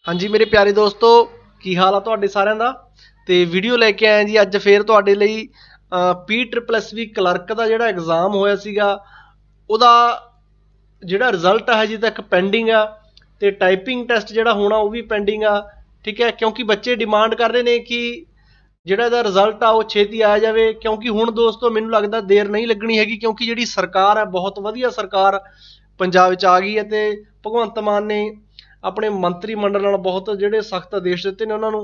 हाँ जी मेरे प्यारे दोस्तों, की हाल आ तुहाडे सारिਆਂ ਦਾ। ਤੇ ਵੀਡੀਓ ਲੈ ਕੇ ਆਏ ਜੀ ਅੱਜ ਫੇਰ ਤੁਹਾਡੇ ਲਈ PSSSB ਕਲਰਕ ਦਾ ਜਿਹੜਾ ਐਗਜ਼ਾਮ ਹੋਇਆ ਸੀਗਾ ਉਹਦਾ ਜਿਹੜਾ ਰਿਜ਼ਲਟ ਹੈ ਹਜੇ ਤੱਕ ਪੈਂਡਿੰਗ ਆ ਤੇ ਟਾਈਪਿੰਗ ਟੈਸਟ ਜਿਹੜਾ ਹੋਣਾ ਉਹ ਵੀ ਪੈਂਡਿੰਗ ਆ। ਠੀਕ ਹੈ, ਕਿਉਂਕਿ ਬੱਚੇ ਡਿਮਾਂਡ ਕਰ ਰਹੇ ਨੇ ਕਿ ਜਿਹੜਾ ਇਹਦਾ ਰਿਜ਼ਲਟ ਆ ਉਹ ਛੇਤੀ ਆ ਜਾਵੇ, ਕਿਉਂਕਿ ਹੁਣ ਦੋਸਤੋ ਮੈਨੂੰ ਲੱਗਦਾ ਦੇਰ ਨਹੀਂ ਲੱਗਣੀ ਹੈਗੀ, ਕਿਉਂਕਿ ਜਿਹੜੀ ਸਰਕਾਰ ਹੈ ਬਹੁਤ ਵਧੀਆ ਸਰਕਾਰ ਪੰਜਾਬ ਵਿੱਚ ਆ ਗਈ ਹੈ ਤੇ ਭਗਵੰਤ ਮਾਨ ਨੇ ਆਪਣੇ ਮੰਤਰੀ ਮੰਡਲ ਨਾਲ ਬਹੁਤ ਜਿਹੜੇ ਸਖਤ ਆਦੇਸ਼ ਦਿੱਤੇ ਨੇ ਉਹਨਾਂ ਨੂੰ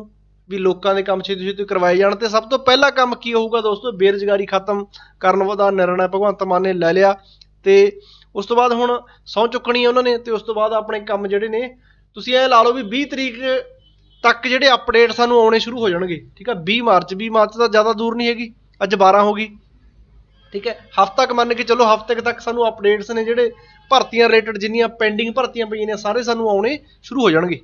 ਵੀ ਲੋਕਾਂ ਦੇ ਕੰਮ ਛੇਤੀ ਛੇਤੀ ਕਰਵਾਏ ਜਾਣ। ਤੇ ਸਭ ਤੋਂ ਪਹਿਲਾ ਕੰਮ ਕੀ ਹੋਊਗਾ ਦੋਸਤੋ, ਬੇਰੁਜ਼ਗਾਰੀ ਖਤਮ ਕਰਨ ਦਾ ਨਿਰਣਾ ਭਗਵੰਤ ਮਾਨ ਨੇ ਲੈ ਲਿਆ ਤੇ ਉਸ ਤੋਂ ਬਾਅਦ ਹੁਣ ਸਹੁੰ ਚੁੱਕਣੀ ਹੈ ਉਹਨਾਂ ਨੇ ਤੇ ਉਸ ਤੋਂ ਬਾਅਦ ਆਪਣੇ ਕੰਮ ਜਿਹੜੇ ਨੇ ਤੁਸੀਂ ਇਹ ਲਾ ਲਓ ਵੀ 20 ਤਰੀਕ ਤੱਕ ਜਿਹੜੇ ਅਪਡੇਟ ਸਾਨੂੰ ਆਉਣੇ ਸ਼ੁਰੂ ਹੋ ਜਾਣਗੇ। ਠੀਕ ਹੈ, 20 ਮਾਰਚ ਤਾਂ ਜ਼ਿਆਦਾ ਦੂਰ ਨਹੀਂ ਹੈਗੀ, ਅੱਜ 12 ਹੋ ਗਈ। ਠੀਕ ਹੈ, ਹਫ਼ਤਾ ਕੁ ਮੰਨ ਕੇ ਚਲੋ, ਹਫ਼ਤੇ ਤੱਕ ਸਾਨੂੰ ਅਪਡੇਟਸ ਨੇ ਜਿਹੜੇ ਭਰਤੀਆਂ ਰਿਲੇਟਡ ਜਿੰਨੀਆਂ ਪੈਂਡਿੰਗ ਭਰਤੀਆਂ ਪਈਆਂ ਨੇ ਸਾਰੇ ਸਾਨੂੰ ਆਉਣੇ ਸ਼ੁਰੂ ਹੋ ਜਾਣਗੇ।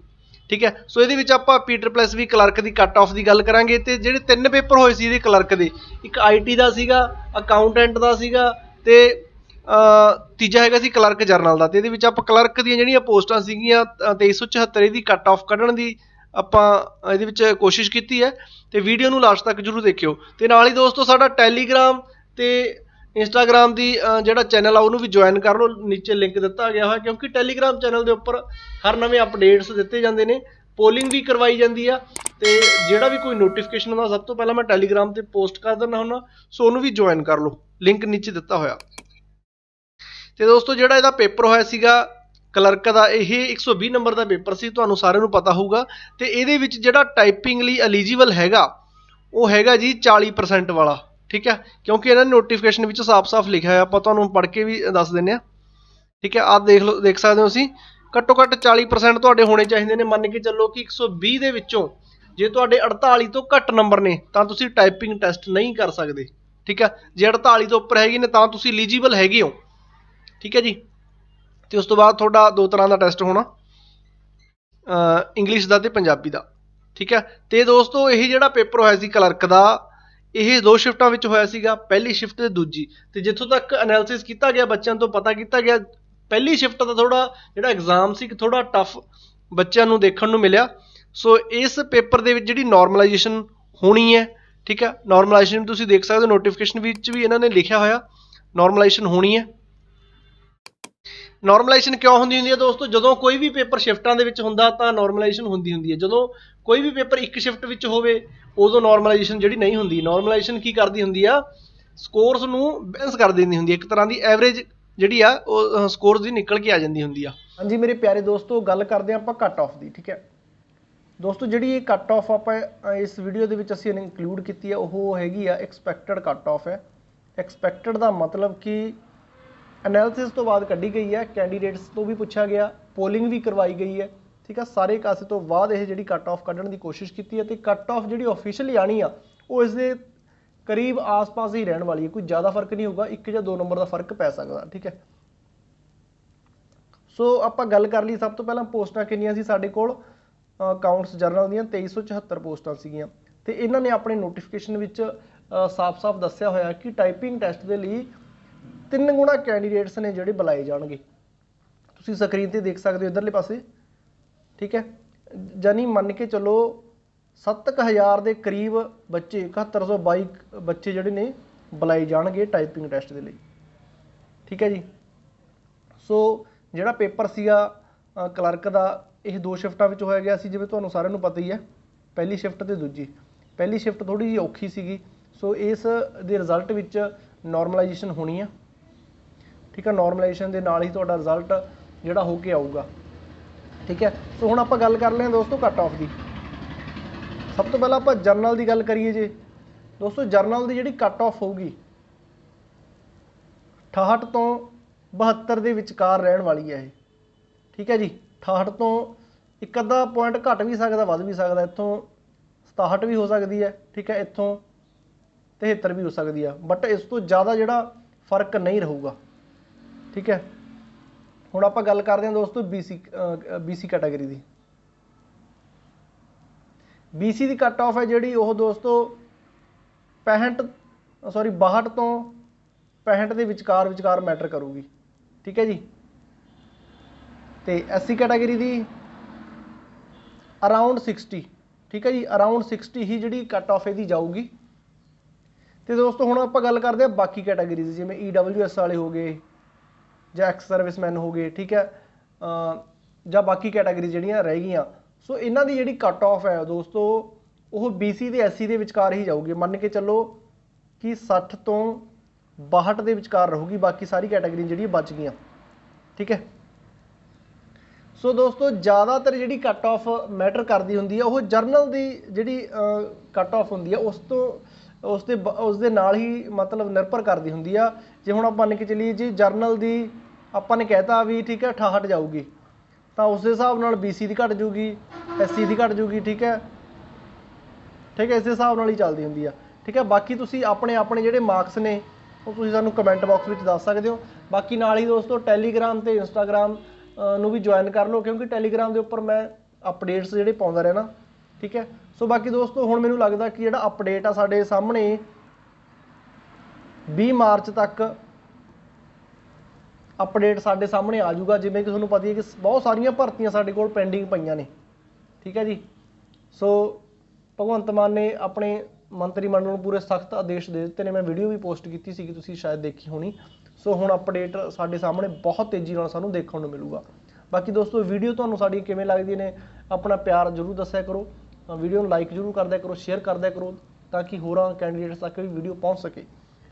ਠੀਕ ਹੈ, ਸੋ ਇਹਦੇ ਵਿੱਚ ਆਪਾਂ PSSSB ਕਲਰਕ ਦੀ ਕੱਟ ਆਫ ਦੀ ਗੱਲ ਕਰਾਂਗੇ ਤੇ ਜਿਹੜੇ 3 ਪੇਪਰ ਹੋਏ ਸੀ ਇਹਦੇ ਕਲਰਕ ਦੇ, ਇੱਕ IT ਦਾ ਸੀਗਾ, ਅਕਾਊਂਟੈਂਟ ਦਾ ਸੀਗਾ ਤੇ ਤੀਜਾ ਹੈਗਾ ਸੀ ਕਲਰਕ ਜਰਨਲ ਦਾ। ਤੇ ਇਹਦੇ ਵਿੱਚ ਆਪਾਂ ਕਲਰਕ ਦੀਆਂ ਜਿਹੜੀਆਂ ਪੋਸਟਾਂ ਸੀਗੀਆਂ 2374 ਇਹਦੀ ਕੱਟ ਆਫ ਕੱਢਣ ਦੀ ਆਪਾਂ ਇਹਦੇ ਵਿੱਚ ਕੋਸ਼ਿਸ਼ ਕੀਤੀ ਹੈ ਤੇ ਵੀਡੀਓ ਨੂੰ ਲਾਸਟ ਤੱਕ ਜ਼ਰੂਰ ਦੇਖਿਓ। ਤੇ ਨਾਲ ਹੀ ਦੋਸਤੋ ਸਾਡਾ ਟੈਲੀਗ੍ਰਾਮ ਤੇ ਇੰਸਟਾਗ੍ਰਾਮ ਦੀ ਜਿਹੜਾ ਚੈਨਲ ਆ ਉਹਨੂੰ ਵੀ ਜੁਆਇਨ ਕਰ ਲਓ, ਨੀਚੇ ਲਿੰਕ ਦਿੱਤਾ ਗਿਆ ਹੋਇਆ, ਕਿਉਂਕਿ ਟੈਲੀਗ੍ਰਾਮ ਚੈਨਲ ਦੇ ਉੱਪਰ ਹਰ ਨਵੇਂ ਅਪਡੇਟਸ ਦਿੱਤੇ ਜਾਂਦੇ ਨੇ, ਪੋਲਿੰਗ ਵੀ ਕਰਵਾਈ ਜਾਂਦੀ ਆ ਤੇ ਜਿਹੜਾ ਵੀ ਕੋਈ ਨੋਟੀਫਿਕੇਸ਼ਨ ਹੁੰਦਾ ਸਭ ਤੋਂ ਪਹਿਲਾਂ ਮੈਂ ਟੈਲੀਗ੍ਰਾਮ ਤੇ ਪੋਸਟ ਕਰ ਦਿੰਦਾ ਹੁੰਦਾ, ਸੋ ਉਹਨੂੰ ਵੀ ਜੁਆਇਨ ਕਰ ਲਓ, ਲਿੰਕ ਨੀਚੇ ਦਿੱਤਾ ਹੋਇਆ। ਤੇ ਦੋਸਤੋ ਜਿਹੜਾ ਇਹਦਾ ਪੇਪਰ ਹੋਇਆ ਸੀਗਾ ਕਲਰਕ ਦਾ, ਇਹ 120 ਨੰਬਰ ਦਾ ਪੇਪਰ ਸੀ, ਤੁਹਾਨੂੰ ਸਾਰਿਆਂ ਨੂੰ ਪਤਾ ਹੋਊਗਾ। ਤੇ ਇਹਦੇ ਵਿੱਚ ਜਿਹੜਾ ਟਾਈਪਿੰਗ ਲਈ ਐਲੀਜੀਬਲ ਹੈਗਾ ਉਹ ਹੈਗਾ ਜੀ 40% ਵਾਲਾ। ਠੀਕ ਹੈ, ਕਿਉਂਕਿ ਇਹਨਾਂ ਨੇ ਨੋਟੀਫਿਕੇਸ਼ਨ ਵਿੱਚ ਸਾਫ਼-ਸਾਫ਼ ਲਿਖਿਆ ਹੋਇਆ, ਆਪਾਂ ਤੁਹਾਨੂੰ ਪੜ੍ਹ ਕੇ ਵੀ ਦੱਸ ਦਿੰਦੇ ਹਾਂ। ਠੀਕ ਹੈ, ਆਹ ਦੇਖ ਲਓ, ਦੇਖ ਸਕਦੇ ਹੋ ਤੁਸੀਂ, ਘੱਟੋ ਘੱਟ 40% ਤੁਹਾਡੇ ਹੋਣੇ ਚਾਹੀਦੇ ਨੇ। ਮੰਨ ਕੇ ਚੱਲੋ ਕਿ 120 ਦੇ ਵਿੱਚੋਂ ਜੇ ਤੁਹਾਡੇ 48 ਤੋਂ ਘੱਟ ਨੰਬਰ ਨੇ ਤਾਂ ਤੁਸੀਂ ਟਾਈਪਿੰਗ ਟੈਸਟ ਨਹੀਂ ਕਰ ਸਕਦੇ। ਠੀਕ ਹੈ, ਜੇ 48 ਤੋਂ ਉੱਪਰ ਹੈਗੇ ਨੇ ਤਾਂ ਤੁਸੀਂ ਐਲੀਜੀਬਲ ਹੈਗੇ ਹੋ। ਠੀਕ ਹੈ ਜੀ, ਤੇ ਉਸ ਤੋਂ ਬਾਅਦ ਤੁਹਾਡਾ 2 ਤਰ੍ਹਾਂ ਦਾ ਟੈਸਟ ਹੋਣਾ, ਇੰਗਲਿਸ਼ ਦਾ ਤੇ ਪੰਜਾਬੀ ਦਾ। ਠੀਕ ਹੈ, ਤੇ ਦੋਸਤੋ ਇਹ ਜਿਹੜਾ ਪੇਪਰ ਹੋਇਆ ਸੀ ਕਲਰਕ ਦਾ, ਇਹ 2 ਸ਼ਿਫਟਾਂ ਵਿੱਚ ਹੋਇਆ ਸੀਗਾ, ਪਹਿਲੀ ਸ਼ਿਫਟ ਤੇ ਦੂਜੀ। ਤੇ ਜਿੱਥੋਂ ਤੱਕ ਐਨਾਲਿਸਿਸ ਕੀਤਾ ਗਿਆ, ਬੱਚਿਆਂ ਤੋਂ ਪਤਾ ਕੀਤਾ ਗਿਆ, ਪਹਿਲੀ ਸ਼ਿਫਟ ਦਾ ਥੋੜਾ ਜਿਹੜਾ ਐਗਜ਼ਾਮ ਸੀ ਥੋੜਾ ਟਫ ਬੱਚਿਆਂ ਨੂੰ ਦੇਖਣ ਨੂੰ ਮਿਲਿਆ। ਸੋ ਇਸ ਪੇਪਰ ਦੇ ਵਿੱਚ ਜਿਹੜੀ ਨਾਰਮਲਾਈਜੇਸ਼ਨ ਹੋਣੀ ਹੈ, ਠੀਕ ਹੈ, ਨਾਰਮਲਾਈਜੇਸ਼ਨ ਤੁਸੀਂ ਦੇਖ ਸਕਦੇ ਹੋ, ਨੋਟੀਫਿਕੇਸ਼ਨ ਵਿੱਚ ਵੀ ਇਹਨਾਂ ਨੇ ਲਿਖਿਆ ਹੋਇਆ ਨਾਰਮਲਾਈਜੇਸ਼ਨ ਹੋਣੀ ਹੈ। ਨਾਰਮਲਾਈਜੇਸ਼ਨ ਕਿਉਂ ਹੁੰਦੀ ਹੈ ਦੋਸਤੋ, ਜਦੋਂ ਕੋਈ ਵੀ ਪੇਪਰ ਸ਼ਿਫਟਾਂ ਦੇ ਵਿੱਚ ਹੁੰਦਾ ਤਾਂ ਨਾਰਮਲਾਈਜੇਸ਼ਨ ਹੁੰਦੀ ਹੈ। ਜਦੋਂ ਕੋਈ ਵੀ ਪੇਪਰ ਇੱਕ ਸ਼ਿਫਟ ਵਿੱਚ ਹੋਵੇ ਉਦੋਂ ਨਾਰਮਲਾਈਜੇਸ਼ਨ ਜਿਹੜੀ ਨਹੀਂ ਹੁੰਦੀ। ਨਾਰਮਲਾਈਜੇਸ਼ਨ ਕੀ ਕਰਦੀ ਹੁੰਦੀ ਆ, ਸਕੋਰਸ ਨੂੰ ਬੈਲੈਂਸ ਕਰ ਦਿੰਦੀ ਹੁੰਦੀ ਹੈ, ਇੱਕ ਤਰ੍ਹਾਂ ਦੀ ਐਵਰੇਜ ਜਿਹੜੀ ਆ ਉਹ ਸਕੋਰਸ ਦੀ ਨਿਕਲ ਕੇ ਆ ਜਾਂਦੀ ਹੁੰਦੀ ਆ। ਹਾਂਜੀ ਮੇਰੇ ਪਿਆਰੇ ਦੋਸਤੋ, ਗੱਲ ਕਰਦੇ ਆਪਾਂ ਕੱਟ ਆਫ ਦੀ। ਠੀਕ ਹੈ ਦੋਸਤੋ, ਜਿਹੜੀ ਇਹ ਕੱਟ ਆਫ ਆਪਾਂ ਇਸ ਵੀਡੀਓ ਦੇ ਵਿੱਚ ਅਸੀਂ ਇਨਕਲੂਡ ਕੀਤੀ ਹੈ ਉਹ ਹੈਗੀ ਆ ਐਕਸਪੈਕਟਡ ਕੱਟ ਆਫ ਹੈ। ਐਕਸਪੈਕਟਡ ਦਾ ਮਤਲਬ ਕਿ ਐਨਾਲਿਸਿਸ ਤੋਂ ਬਾਅਦ ਕੱਢੀ ਗਈ ਹੈ, ਕੈਂਡੀਡੇਟਸ ਤੋਂ ਵੀ ਪੁੱਛਿਆ ਗਿਆ, ਪੋਲਿੰਗ ਵੀ ਕਰਵਾਈ ਗਈ ਹੈ। ਠੀਕ ਹੈ, ਸਾਰੇ ਕਾਸੇ ਤੋਂ ਬਾਅਦ ਇਹ ਜਿਹੜੀ ਕੱਟ ਆਫ ਕੱਢਣ ਦੀ ਕੋਸ਼ਿਸ਼ ਕੀਤੀ ਹੈ ਤੇ ਕੱਟ ਆਫ ਜਿਹੜੀ ਆਫੀਸ਼ੀਅਲੀ ਆਣੀ ਆ ਉਹ ਇਸ ਦੇ ਕਰੀਬ ਆਸ-ਪਾਸ ਹੀ ਰਹਿਣ ਵਾਲੀ ਹੈ, ਕੋਈ ਜ਼ਿਆਦਾ ਫਰਕ ਨਹੀਂ ਹੋਊਗਾ, 1 ਜਾਂ 2 ਨੰਬਰ ਦਾ ਫਰਕ ਪੈ ਸਕਦਾ। ਠੀਕ ਹੈ, ਸੋ ਆਪਾਂ ਗੱਲ ਕਰ ਲਈ ਸਭ ਤੋਂ ਪਹਿਲਾਂ ਪੋਸਟਾਂ ਕਿੰਨੀਆਂ ਸੀ ਸਾਡੇ ਕੋਲ, ਅਕਾਊਂਟਸ ਜਰਨਲ ਦੀਆਂ 2374 ਪੋਸਟਾਂ ਸੀਗੀਆਂ। ਤੇ ਇਹਨਾਂ ਨੇ ਆਪਣੇ ਨੋਟੀਫਿਕੇਸ਼ਨ ਵਿੱਚ ਸਾਫ਼-ਸਾਫ਼ ਦੱਸਿਆ ਹੋਇਆ ਕਿ ਟਾਈਪਿੰਗ ਟੈਸਟ ਦੇ ਲਈ 3 ਗੁਣਾ ਕੈਂਡੀਡੇਟਸ ਨੇ ਜਿਹੜੇ ਬੁਲਾਏ ਜਾਣਗੇ। ਤੁਸੀਂ ਸਕਰੀਨ ਤੇ ਦੇਖ ਸਕਦੇ ਹੋ ਇੱਧਰਲੇ ਪਾਸੇ। ਠੀਕ ਹੈ, ਜਾਨੀ ਮੰਨ ਕੇ ਚਲੋ 7000 ਦੇ ਕਰੀਬ ਬੱਚੇ, 7122 ਬੱਚੇ ਜਿਹੜੇ ਨੇ ਬੁਲਾਏ ਜਾਣਗੇ ਟਾਈਪਿੰਗ ਟੈਸਟ ਦੇ ਲਈ। ਠੀਕ ਹੈ ਜੀ, ਸੋ ਜਿਹੜਾ ਪੇਪਰ ਸੀਗਾ ਕਲਰਕ ਦਾ ਇਹ 2 ਸ਼ਿਫਟਾਂ ਵਿੱਚ ਹੋਇਆ ਗਿਆ ਸੀ, ਜਿਵੇਂ ਤੁਹਾਨੂੰ ਸਾਰਿਆਂ ਨੂੰ ਪਤਾ ਹੀ ਹੈ, ਪਹਿਲੀ ਸ਼ਿਫਟ ਤੇ ਦੂਜੀ। ਪਹਿਲੀ ਸ਼ਿਫਟ ਥੋੜ੍ਹੀ ਜਿਹੀ ਔਖੀ ਸੀਗੀ, ਸੋ ਇਸ ਦੇ ਰਿਜ਼ਲਟ ਵਿੱਚ ਨਾਰਮਲਾਈਜੇਸ਼ਨ ਹੋਣੀ ਆ। ਠੀਕ ਹੈ, ਨਾਰਮਲਾਈਜੇਸ਼ਨ ਦੇ ਨਾਲ ਹੀ ਤੁਹਾਡਾ ਰਿਜ਼ਲਟ ਜਿਹੜਾ ਹੋ ਕੇ ਆਊਗਾ। ਠੀਕ ਹੈ, ਸੋ ਹੁਣ ਆਪਾਂ ਗੱਲ ਕਰ ਲੈਂਦੇ ਦੋਸਤੋ ਕੱਟ ਆਫ ਦੀ। ਸਭ ਤੋਂ ਪਹਿਲਾਂ ਆਪਾਂ ਜਰਨਲ ਦੀ ਗੱਲ ਕਰੀਏ ਜੇ ਦੋਸਤੋ, ਜਰਨਲ ਦੀ ਜਿਹੜੀ ਕੱਟ ਆਫ ਹੋਊਗੀ 68 ਤੋਂ 72 ਦੇ ਵਿਚਕਾਰ ਰਹਿਣ ਵਾਲੀ ਹੈ ਇਹ। ਠੀਕ ਹੈ ਜੀ, 68 ਤੋਂ 1-ਅੱਧਾ ਪੁਆਇੰਟ ਘੱਟ ਵੀ ਸਕਦਾ, ਵੱਧ ਵੀ ਸਕਦਾ, ਇੱਥੋਂ 67 ਵੀ ਹੋ ਸਕਦੀ ਹੈ। ਠੀਕ ਹੈ, ਇੱਥੋਂ 73 ਵੀ ਹੋ ਸਕਦੀ ਆ, ਬਟ ਇਸ ਤੋਂ ਜ਼ਿਆਦਾ ਜਿਹੜਾ ਫਰਕ ਨਹੀਂ ਰਹੂਗਾ। ਠੀਕ ਹੈ, ਹੁਣ ਆਪਾਂ ਗੱਲ ਕਰਦੇ ਹਾਂ ਦੋਸਤੋ BC ਕੈਟਾਗਰੀ ਦੀ। BC ਦੀ ਕੱਟ ਆਫ ਹੈ ਜਿਹੜੀ ਉਹ ਦੋਸਤੋ 62 ਤੋਂ 65 ਦੇ ਵਿਚਕਾਰ ਮੈਟਰ ਕਰੂਗੀ। ਠੀਕ ਹੈ ਜੀ, ਤੇ SC ਕੈਟਾਗਰੀ ਦੀ ਅਰਾਊਂਡ 60, ਠੀਕ ਹੈ ਜੀ, ਅਰਾਊਂਡ 60 ਹੀ ਜਿਹੜੀ ਕੱਟ ਆਫ ਇਹਦੀ ਜਾਊਗੀ। ਤੇ ਦੋਸਤੋ ਹੁਣ ਆਪਾਂ ਗੱਲ ਕਰਦੇ ਹਾਂ ਬਾਕੀ ਕੈਟਾਗਰੀਜ਼, ਜਿਵੇਂ EWS ਵਾਲੇ ਹੋ ਗਏ ਜਾਂ ਐਕਸ ਸਰਵਿਸਮੈਨ ਹੋ ਗਏ, ਠੀਕ ਹੈ, ਜਾਂ ਬਾਕੀ ਕੈਟਾਗਰੀ ਜਿਹੜੀਆਂ ਰਹਿ ਗਈਆਂ। ਸੋ ਇਹਨਾਂ ਦੀ ਜਿਹੜੀ ਕੱਟ ਆਫ ਹੈ ਦੋਸਤੋ ਉਹ BC ਤੇ SC ਦੇ ਵਿਚਕਾਰ ਹੀ ਜਾਊਗੀ। ਮੰਨ ਕੇ ਚੱਲੋ ਕਿ 60 ਤੋਂ 62 ਦੇ ਵਿਚਕਾਰ ਰਹੂਗੀ, ਬਾਕੀ ਸਾਰੀ ਕੈਟਾਗਰੀ ਜਿਹੜੀਆਂ ਬਚ ਗਈਆਂ, ਠੀਕ ਹੈ। ਸੋ ਦੋਸਤੋ ਜ਼ਿਆਦਾਤਰ ਜਿਹੜੀ ਕੱਟ ਆਫ ਮੈਟਰ ਕਰਦੀ ਹੁੰਦੀ ਹੈ ਉਹ ਜਰਨਲ ਦੀ ਜਿਹੜੀ ਕੱਟ ਆਫ ਹੁੰਦੀ ਹੈ ਉਸ ਦੇ ਨਾਲ ਹੀ ਮਤਲਬ ਨਿਰਭਰ ਕਰਦੀ ਹੁੰਦੀ ਆ। ਜੇ ਹੁਣ ਆਪਾਂ ਮੰਨ ਕੇ ਚੱਲੀਏ ਜੀ ਜਰਨਲ ਦੀ ਆਪਾਂ ਨੇ ਕਹਿਤਾ ਵੀ ਠੀਕ ਹੈ 68 ਜਾਊਗੀ, ਤਾਂ ਉਸ ਦੇ ਹਿਸਾਬ ਨਾਲ BC ਦੀ ਘਟ ਜੂਗੀ, SC ਦੀ ਘਟ ਜੂਗੀ, ਠੀਕ ਹੈ, ਠੀਕ ਹੈ, ਇਸ ਦੇ ਹਿਸਾਬ ਨਾਲ ਹੀ ਚੱਲਦੀ ਹੁੰਦੀ ਆ, ਠੀਕ ਹੈ। ਬਾਕੀ ਤੁਸੀਂ ਆਪਣੇ ਆਪਣੇ ਜਿਹੜੇ ਮਾਰਕਸ ਨੇ ਉਹ ਤੁਸੀਂ ਸਾਨੂੰ ਕਮੈਂਟ ਬਾਕਸ ਵਿੱਚ ਦੱਸ ਸਕਦੇ ਹੋ। ਬਾਕੀ ਨਾਲ ਹੀ ਦੋਸਤੋ ਟੈਲੀਗ੍ਰਾਮ ਤੇ ਇੰਸਟਾਗ੍ਰਾਮ ਨੂੰ ਵੀ ਜੁਆਇਨ ਕਰ ਲਓ, ਕਿਉਂਕਿ ਟੈਲੀਗ੍ਰਾਮ ਦੇ ਉੱਪਰ ਮੈਂ ਅਪਡੇਟਸ ਜਿਹੜੇ ਪਾਉਂਦਾ ਰਹਿਣਾ, ਠੀਕ ਹੈ। ਸੋ ਬਾਕੀ ਦੋਸਤੋ ਹੁਣ ਮੈਨੂੰ ਲੱਗਦਾ ਕਿ ਜਿਹੜਾ ਅਪਡੇਟ ਆ ਸਾਡੇ ਸਾਹਮਣੇ 20 ਮਾਰਚ ਤੱਕ ਅਪਡੇਟ ਸਾਡੇ ਸਾਹਮਣੇ ਆ ਜਾਊਗਾ। ਜਿਵੇਂ ਕਿ ਤੁਹਾਨੂੰ ਪਤਾ ਹੀ ਹੈ ਕਿ ਬਹੁਤ ਸਾਰੀਆਂ ਭਰਤੀਆਂ ਸਾਡੇ ਕੋਲ ਪੈਂਡਿੰਗ ਪਈਆਂ ਨੇ, ਠੀਕ ਹੈ ਜੀ। ਸੋ ਭਗਵੰਤ ਮਾਨ ਨੇ ਆਪਣੇ ਮੰਤਰੀ ਮੰਡਲ ਨੂੰ ਪੂਰੇ ਸਖਤ ਆਦੇਸ਼ ਦੇ ਦਿੱਤੇ ਨੇ। ਮੈਂ ਵੀਡੀਓ ਵੀ ਪੋਸਟ ਕੀਤੀ ਸੀ, ਤੁਸੀਂ ਸ਼ਾਇਦ ਦੇਖੀ ਹੋਣੀ। ਸੋ ਹੁਣ ਅਪਡੇਟ ਸਾਡੇ ਸਾਹਮਣੇ ਬਹੁਤ ਤੇਜ਼ੀ ਨਾਲ ਸਾਨੂੰ ਦੇਖਣ ਨੂੰ ਮਿਲੂਗਾ। ਬਾਕੀ ਦੋਸਤੋ ਵੀਡੀਓ ਤੁਹਾਨੂੰ ਸਾਡੀ ਕਿਵੇਂ ਲੱਗਦੀ ਨੇ ਆਪਣਾ ਪਿਆਰ ਜ਼ਰੂਰ ਦੱਸਿਆ ਕਰੋ, ਵੀਡੀਓ ਨੂੰ ਲਾਈਕ ਜ਼ਰੂਰ ਕਰਦਿਆ ਕਰੋ, ਸ਼ੇਅਰ ਕਰਦਿਆ ਕਰੋ, ਤਾਂ ਕਿ ਹੋਰਾਂ ਕੈਂਡੀਡੇਟਸ ਤੱਕ ਵੀ ਵੀਡੀਓ ਪਹੁੰਚ ਸਕੇ,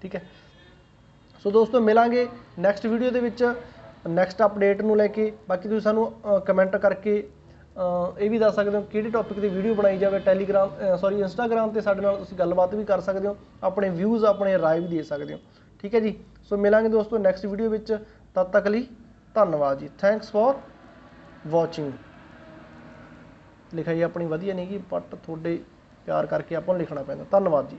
ਠੀਕ ਹੈ। ਸੋ ਦੋਸਤੋ ਮਿਲਾਂਗੇ ਨੈਕਸਟ ਵੀਡੀਓ ਦੇ ਵਿੱਚ ਨੈਕਸਟ ਅਪਡੇਟ ਨੂੰ ਲੈ ਕੇ। ਬਾਕੀ ਤੁਸੀਂ ਸਾਨੂੰ ਕਮੈਂਟ ਕਰਕੇ ਇਹ ਵੀ ਦੱਸ ਸਕਦੇ ਹੋ ਕਿਹੜੇ ਟੌਪਿਕ 'ਤੇ ਵੀਡੀਓ ਬਣਾਈ ਜਾਵੇ। ਇੰਸਟਾਗ੍ਰਾਮ 'ਤੇ ਸਾਡੇ ਨਾਲ ਤੁਸੀਂ ਗੱਲਬਾਤ ਵੀ ਕਰ ਸਕਦੇ ਹੋ, ਆਪਣੇ ਵਿਊਜ਼ ਆਪਣੇ ਰਾਏ ਵੀ ਦੇ ਸਕਦੇ ਹੋ, ਠੀਕ ਹੈ ਜੀ। ਸੋ ਮਿਲਾਂਗੇ ਦੋਸਤੋ ਨੈਕਸਟ ਵੀਡੀਓ ਵਿੱਚ, ਤਦ ਤੱਕ ਲਈ ਧੰਨਵਾਦ ਜੀ। Thanks for watching. ਲਿਖਾਈ ਆਪਣੀ ਵਧੀਆ ਨਹੀਂ ਗੀ, ਬਟ ਤੁਹਾਡੇ ਪਿਆਰ ਕਰਕੇ ਆਪਾਂ ਨੂੰ ਲਿਖਣਾ ਪੈਂਦਾ। ਧੰਨਵਾਦ ਜੀ।